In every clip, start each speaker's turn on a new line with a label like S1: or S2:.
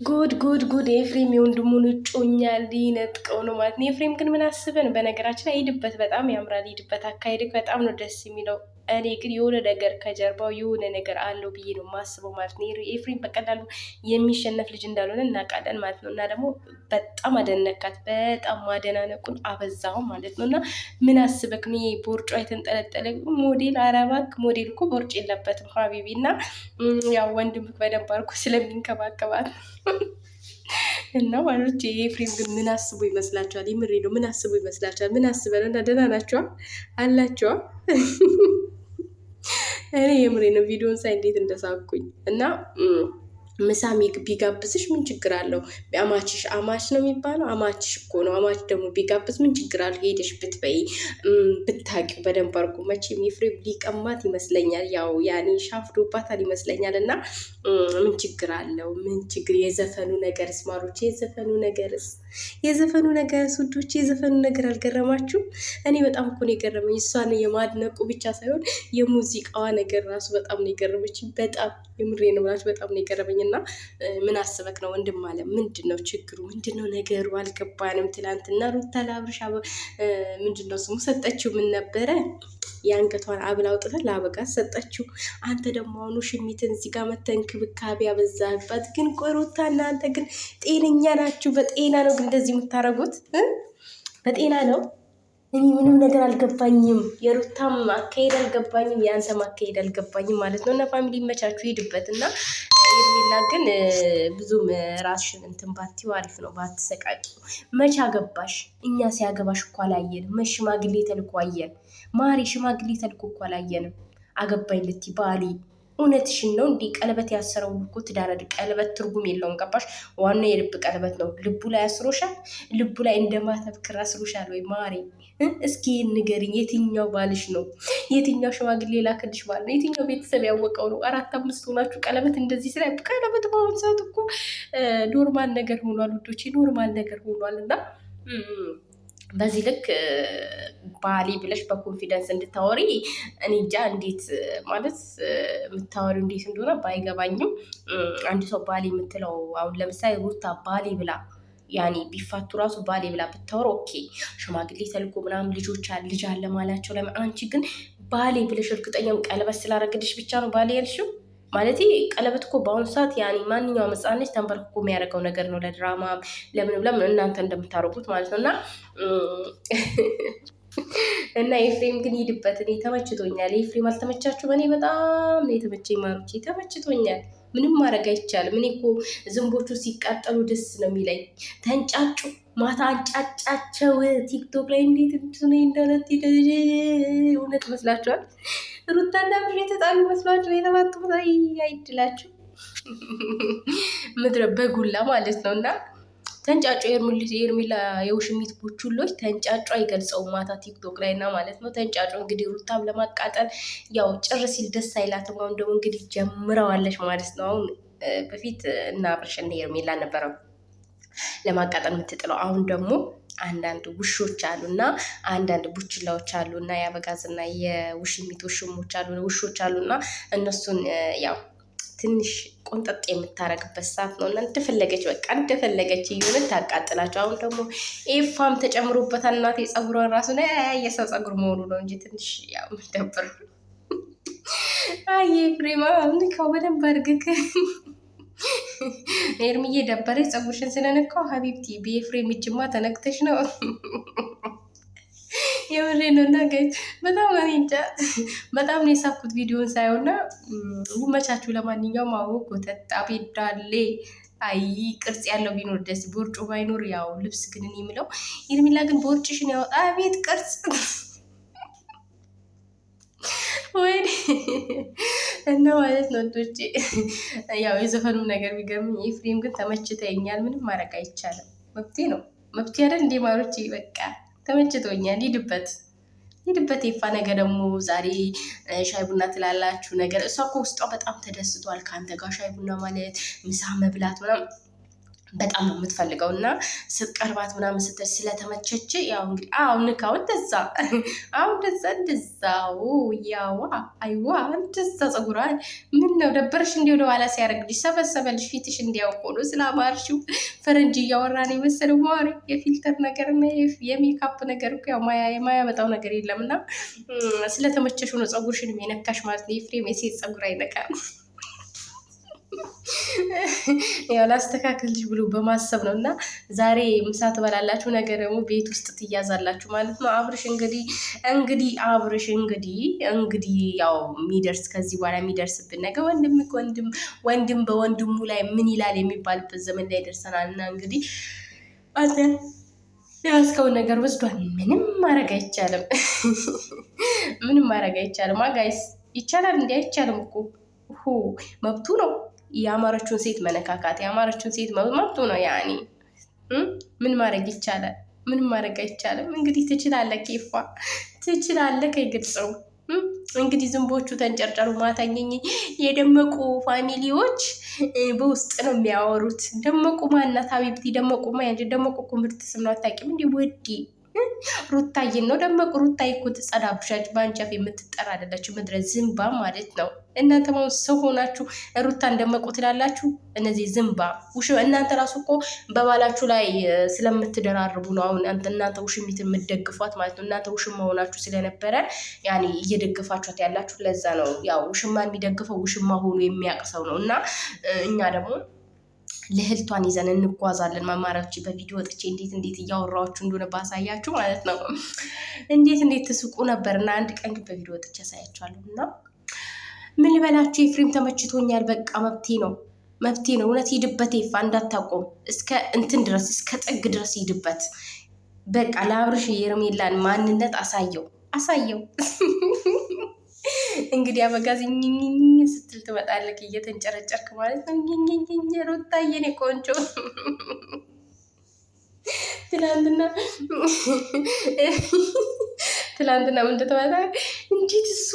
S1: ጉድ ኤፍሬም የወንድሙን እጮኛ ሊነጥቀው ነው ማለት ነው። ኤፍሬም ግን ምን አስበን? በነገራችን ላይ ሂድበት፣ በጣም ያምራል። ሂድበት፣ አካሄድክ በጣም ነው ደስ የሚለው። እኔ ግን የሆነ ነገር ከጀርባው የሆነ ነገር አለው ብዬ ነው የማስበው ማለት ነው። ኤፍሬም በቀላሉ የሚሸነፍ ልጅ እንዳልሆነ እናውቃለን ማለት ነው። እና ደግሞ በጣም አደነካት፣ በጣም ማደናነቁን አበዛው ማለት ነው። እና ምን አስበክ ነው ቦርጫ የተንጠለጠለ ሞዴል? አረባክ ሞዴል እኮ ቦርጭ የለበትም ሀቢቢ። እና ያው ወንድምክ በደንብ አድርጎ ስለሚንከባከባት እና ማለት የኤፍሬም ግን ምን አስቡ ይመስላችኋል? የምሬ ነው። ምን አስቡ ይመስላችኋል? ምን አስበ ነው? እና ደህና ናቸዋ አላቸዋ። እኔ የምሬ ነው። ቪዲዮን ሳይ እንዴት እንደሳኩኝ እና ምሳ ቢጋብዝሽ ምን ችግር አለው? አማች ነው የሚባለው። አማችሽ እኮ ነው። አማች ደግሞ ቢጋብዝ ምን ችግር አለው? ሄደሽ ብትበይ ብታቂው በደንብ አድርጎ። መቼም ኤፍሬም ሊቀማት ይመስለኛል። ያው ያኔ ሻፍዶባታል ይመስለኛል። እና ምን ችግር አለው? ምን ችግር? የዘፈኑ ነገርስ ማሮች፣ የዘፈኑ ነገርስ ውዶች፣ የዘፈኑ ነገር አልገረማችሁም? እኔ በጣም እኮ ነው የገረመኝ። እሷን የማድነቁ ብቻ ሳይሆን የሙዚቃዋ ነገር ራሱ በጣም ነው የገረመችኝ። በጣም የምሬ ነው ብላችሁ በጣም ነው የገረመኝ። እና ምን አስበክ ነው ወንድም አለ? ምንድን ነው ችግሩ? ምንድን ነው ነገሩ? አልገባንም። ትላንትና ሩታ ለአብርሻ ምንድን ነው ስሙ ሰጠችው። ምን ነበረ? የአንገቷን አብል አውጥተን ለአበጋዝ ሰጠችው። አንተ ደግሞ አሁኑ ሽሚትን እዚህ ጋር መተህ እንክብካቤ ያበዛህባት። ግን ቆይ ሩታ እናንተ ግን ጤነኛ ናችሁ? በጤና ነው ግን እንደዚህ የምታደርጉት? በጤና ነው? እኔ ምንም ነገር አልገባኝም። የሩታም አካሄድ አልገባኝም፣ የአንተም አካሄድ አልገባኝም ማለት ነው። እና ፋሚሊ ይመቻችሁ፣ ሄድበት። እና ኤርሜላ ግን ብዙም ራስሽን እንትን ባትይው አሪፍ ነው፣ ባትሰቃቂ። መቼ አገባሽ? እኛ ሲያገባሽ እኮ አላየንም። መች ሽማግሌ ተልኮ አየን? ማሪ ሽማግሌ ተልኮ እኮ አላየንም። አገባኝ ልትይ ባሊ እውነትሽን ነው? እንዲህ ቀለበት ያሰረው እኮ ትዳር ቀለበት ትርጉም የለውም። ገባሽ? ዋናው የልብ ቀለበት ነው። ልቡ ላይ አስሮሻል። ልቡ ላይ እንደማተብ ክር አስሮሻል ወይ ማሪ? እስኪ ንገሪኝ፣ የትኛው ባልሽ ነው? የትኛው ሽማግሌ ላክልሽ ባል ነው? የትኛው ቤተሰብ ያወቀው ነው? 4-5 ሆናችሁ ቀለበት እንደዚህ ስራ። ቀለበት በአሁኑ ሰዓት እኮ ኖርማል ነገር ሆኗል ውዶቼ፣ ኖርማል ነገር ሆኗል። እና በዚህ ልክ ባሌ ብለሽ በኮንፊደንስ እንድታወሪ እኔ እንጃ እንዴት ማለት የምታወሪ እንዴት እንደሆነ ባይገባኝም፣ አንድ ሰው ባሌ የምትለው አሁን ለምሳሌ ሩታ ባሌ ብላ ያኔ ቢፋቱ ራሱ ባሌ ብላ ብታወር ኦኬ፣ ሽማግሌ ተልኮ ምናምን ልጅ አለ ማላቸው። ለምን አንቺ ግን ባሌ ብለሽ እርግጠኛም ቀለበት ስላረግልሽ ብቻ ነው ባሌ ያልሽው? ማለት ቀለበት እኮ በአሁኑ ሰዓት ያኔ ማንኛውም ሕፃን ልጅ ተንበርክኮ የሚያደርገው ነገር ነው። ለድራማ ለምን እናንተ እንደምታደርጉት ማለት ነው። እና ኤፍሬም ግን ሂድበት። እኔ ተመችቶኛል። ኤፍሬም አልተመቻችሁ? እኔ በጣም ነው የተመቸኝ ማሮቼ፣ ተመችቶኛል። ምንም ማድረግ አይቻልም። እኔ እኮ ዝንቦቹ ሲቃጠሉ ደስ ነው የሚለኝ። ተንጫጩ፣ ማታ አንጫጫቸው። ቲክቶክ ላይ እንዴት እንትነ እንደረት እውነት መስላችኋል? ሩታና ብር የተጣሉ መስሏችሁ የተባጡት? አይድላችሁ ምድረ በጉላ ማለት ነው። እና ተንጫጩ። የኤርሚላ የውሽሚት ቡችሎች ተንጫጩ። አይገልጸውም ማታ ቲክቶክ ላይ እና ማለት ነው። ተንጫጩ። እንግዲህ ሩታም ለማቃጠል ያው ጭር ሲል ደስ አይላትም። አሁን ደግሞ እንግዲህ ጀምረዋለች ማለት ነው። አሁን በፊት እና አብርሽና ኤርሚላ ነበረው ለማቃጠል የምትጥለው። አሁን ደግሞ አንዳንድ ውሾች አሉና አንዳንድ ቡችላዎች አሉና የአበጋዝና የውሽሚት ውሾች አሉና እነሱን ያው ትንሽ ቆንጠጥ የምታረግበት ሰዓት ነው። እና እንደፈለገች በቃ እንደፈለገች እየሆነ ታቃጥላቸው። አሁን ደግሞ ኤፋም ተጨምሮበታል። እናቴ ፀጉሯን ራሱ የሰው ፀጉር መሆኑ ነው እንጂ ትንሽ ያው ደብር። አይ ፍሬማ ንካው በደንብ አድርግክ። ኤርሚዬ ደበረች ፀጉርሽን ስለነካው ሀቢብቲ በኤፍሬም እጅማ ተነክተሽ ነው። የምሬ ነው። እና በጣም እንጃ በጣም ነው የሳኩት ቪዲዮን ሳይሆንና ይመቻችሁ። ለማንኛውም አዎ ኮተት አቤዳሌ አይ ቅርጽ ያለው ቢኖር ደስ ቦርጩ ባይኖር ያው ልብስ ግን እኔ የምለው ኤርሚላ ግን ቦርጭሽን ያወጣ አቤት ቅርጽ ወይ እና ማለት ነው ዶቼ ያው የዘፈኑ ነገር ቢገርምኝ፣ ኤፍሬም ግን ተመችተኛል። ምንም ማድረግ አይቻልም። መብቴ ነው መብቴ አይደል እንዴ ማሮቼ? በቃ ተመችቶኛል። ሂድበት የፋ ነገር ደግሞ ዛሬ ሻይ ቡና ትላላችሁ ነገር። እሷ እኮ ውስጧ በጣም ተደስቷል ከአንተ ጋር ሻይ ቡና ማለት ምሳ መብላት ምናምን በጣም ነው የምትፈልገው እና ስትቀርባት ምናምን ስትል ስለተመቸች ያው እንግዲህ ንካው እንደዛ እንደዛው ያዋ አይዋ እንደዛ ፀጉሯ ምን ነው ደበረሽ እንዲ ወደ ኋላ ሲያደርግልሽ ሰበሰበልሽ ፊትሽ እንዲያውቆ ነው ስላማርሽው ፈረንጅ እያወራ ነው የመሰለው ማሪ የፊልተር ነገር እና የሜካፕ ነገር እኮ ያው የማያመጣው ነገር የለም እና ስለተመቸሽ ነው ፀጉርሽንም የነካሽ ማለት ነው። የፍሬም የሴት ፀጉር አይነካም። ያው ላስተካክልሽ ብሎ በማሰብ ነው እና ዛሬ ምሳ ትበላላችሁ፣ ነገ ደግሞ ቤት ውስጥ ትያዛላችሁ ማለት ነው። አብርሽ እንግዲህ ያው የሚደርስ ከዚህ በኋላ የሚደርስብን ነገር ወንድም በወንድሙ ላይ ምን ይላል የሚባልበት ዘመን ላይ ደርሰናል እና እንግዲህ አንተ ያስከውን ነገር ወስዷል። ምንም ማድረግ አይቻልም። ምንም ማድረግ አይቻልም። ጋይስ ይቻላል እንዲ አይቻልም እኮ መብቱ ነው። ያማረችውን ሴት መነካካት ያማረችውን ሴት መብቱ ነው። ያኔ ምን ማድረግ ይቻላል? ምንም ማድረግ አይቻልም። እንግዲህ ትችላለህ፣ ኬፋ ትችላለህ። ከይግልጸው እንግዲህ ዝንቦቹ ተንጨርጨሩ። ማታኘኝ የደመቁ ፋሚሊዎች በውስጥ ነው የሚያወሩት። ደመቁ ማናት? ሀቢብቲ ደመቁ ማያጅ ደመቁ ምርት ስም ነው። አታውቂም እንዲ ወዲ ሩታዬን ነው ደመቁ። ሩታዬ እኮ ትጸዳብሻች በአንቺ አፍ የምትጠራ አይደለች። ምድረ ዝምባ ማለት ነው። እናንተ ሰው ሆናችሁ ሩታን ደመቁ ትላላችሁ። እነዚህ ዝምባ እናንተ ራሱ እኮ በባላችሁ ላይ ስለምትደራርቡ ነው አሁን እናንተ ውሽሚት የምትደግፏት ማለት ነው። እናንተ ውሽማ ሆናችሁ ስለነበረ ያኔ እየደግፋችኋት ያላችሁ ለዛ ነው። ያው ውሽማ የሚደግፈው ውሽማ ሆኖ የሚያውቅ ሰው ነው እና እኛ ደግሞ ልህልቷን ይዘን እንጓዛለን። መማሪያዎች በቪዲዮ ወጥቼ እንዴት እያወራችሁ እንደሆነ ባሳያችሁ ማለት ነው። እንዴት ትስቁ ነበር እና አንድ ቀን ግን በቪዲዮ ወጥቼ ያሳያችኋለሁ እና ምን ልበላችሁ፣ ኤፍሬም ተመችቶኛል። በቃ መብቴ ነው። እውነት ሂድበት፣ ይፋ እንዳታቆም እስከ እንትን ድረስ እስከ ጥግ ድረስ ሂድበት። በቃ ለአብርሽ የሄርሜላን ማንነት አሳየው። እንግዲህ አበጋዝኝኝ ስትል ትመጣለህ እየተንጨረጨርክ ማለት ነው። ሩታዬ የኔ ቆንጆ ትላንትና ምን ተባለ? እንዴት እሱ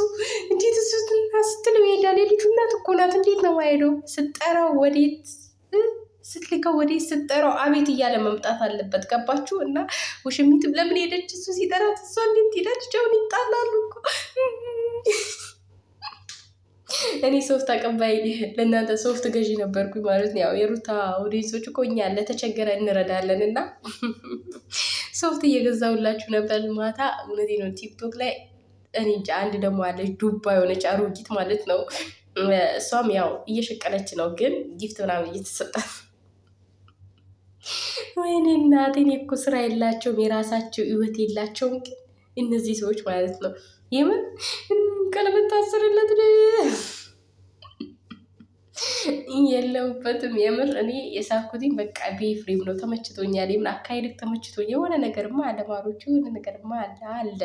S1: ስትል ይሄዳል። የልጁ እናት እኮ ናት። እንዴት ነው ማሄደው? ስጠራው ወዴት ስትልከው ወዴት ስጠራው አቤት እያለ መምጣት አለበት። ገባችሁ? እና ውሽሚትም ለምን ሄደች? እሱ ሲጠራት እሷ እንዴት ሄዳች? አሁን ይጣላሉ እኮ። እኔ ሶፍት አቀባይ ለእናንተ ሶፍት ገዢ ነበርኩኝ ማለት ነው። ያው የሩታ ኦዲየንሶች እኮ እኛ ለተቸገረ እንረዳለን እና ሶፍት እየገዛሁላችሁ ነበር ማታ። እውነቴ ነው። ቲክቶክ ላይ እኔ እንጃ አንድ ደግሞ አለች ዱባ የሆነች አሮጊት ማለት ነው። እሷም ያው እየሸቀለች ነው፣ ግን ጊፍት ምናምን እየተሰጣት። ወይኔ እናቴ፣ እኔ እኮ ስራ የላቸውም የራሳቸው ህይወት የላቸውም፣ ግን እነዚህ ሰዎች ማለት ነው የምን ቀለበት ታስርለት የለውበትም። የምር እኔ የሳኩትኝ በቃ በኤፍሬም ነው። ተመችቶኛል። የምን አካሄድክ ተመችቶኛል። የሆነ ነገርማ አለ ማሮች፣ የሆነ ነገርማ አለ